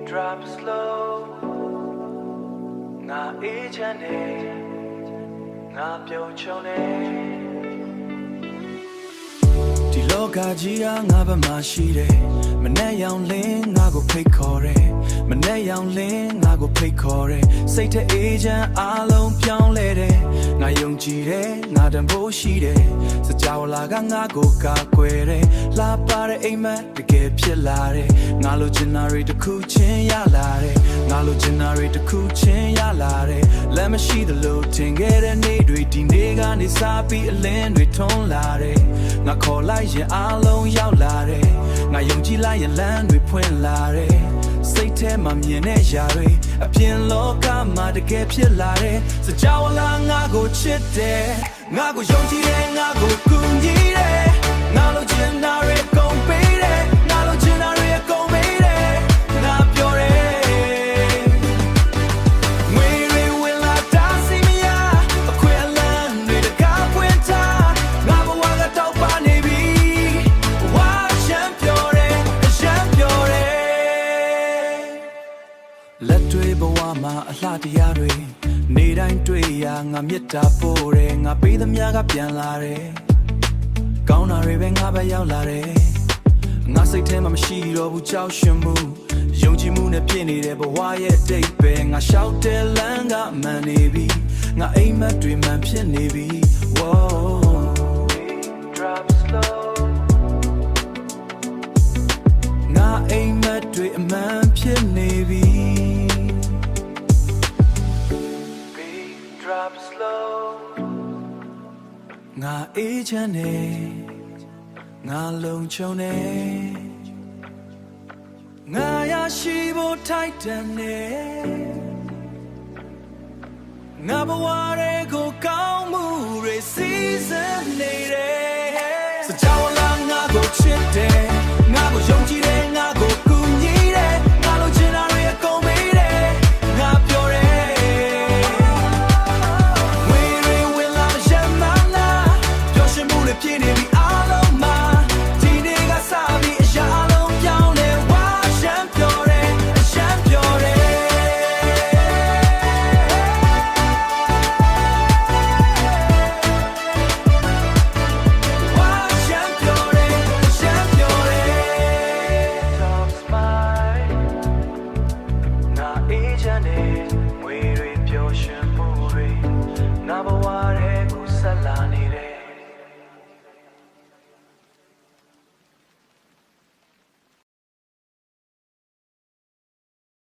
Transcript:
drop slow ငါအေးချမ်းနေငါပြုံးချုံနေဒီလောကကြီးဟာငါဘက်မှာရှိတယ်မနဲ့ရောင်လင်းငါကိုဖိတ်ခေါ်တယ်မနဲ့ရောင်လင်းငါကိုဖိတ်ခေါ်တယ်စိတ်ထဲအေးချမ်းအားလုံးပြောင်းလဲတယ်ငါယုံကြည်တယ်ငါတန်ဖို့ရှိတယ်စကြဝဠာကငါကိုကာကွယ်တယ်လာပါတဲ့အိမ်မက်တကယ်ဖြစ်လာတယ်ငါလိုချင်တာတွေတစ်ခုချင်းရလာတယ်ငါလိုချင်တာတွေတစ်ခုချင်းရလာတယ်လက်မရှိသလိုထင်ခဲ့တဲ့နေ့တွေဒီနေ့ကနေစပြီးအလင်းတွေထွန်းလာတယ်ငါခေါ်လိုက်ရင်အားလုံးရောက်လာတယ်ငါယုံကြည်လိုက်ရင်လမ်းတွေဖွင့်လာတယ်စိတ်ထဲမှာမြင်တဲ့ຢာတွေအပြင်လောကမှာတကယ်ဖြစ်လာတယ်စကြဝဠာငါကိုချစ်တယ်ငါကိုယုံကြည်တယ်ငါကိုကူညီတယ်ငါလိုချင်တာတွေကုန်ပေးတယ်ငါလိုချင်တာတွေကုန်ပေးတယ်ငါပြောတယ်ငွေတွေဝင်လာတာစီမရအခွင့်အလမ်းတွေတကားဖွင့်ထားငါဘဝကတောက်ပနေပြီဝါချမ်းပြောတယ်ချမ်းပြောတယ်လက်တွေဘဝမှာအလှတရားတွေနေတိုင်းတွေ့ရငါမေတ္တာပို့တယ်ငါပေးသမျှကပြန်လာတယ်ကောင်းတာတွေပဲငါပဲရောက်လာတယ်ငါစိတ်ထဲမှာမရှိတော့ဘူးကြောက်ရွံ့မှုယုံကြည်မှုနဲ့ပြည့်နေတဲ့ဘဝရဲ့တိတ်ပဲငါရှောက်တဲ့လမ်းကမှန်နေပြီငါအိမ်မက်တွေမှန်ဖြစ်နေပြီ Whoa drop slow ငါအိမ်မက်တွေအမှန်ဖြစ်နေပြီ drop slow ငါအေးချမ်းနေငါလုံခြုံနေငါရရှိဖို့ထိုက်တန်နေငါဘဝတွေကိုကောင်းမှုတွေစီစဉ်နေတယ်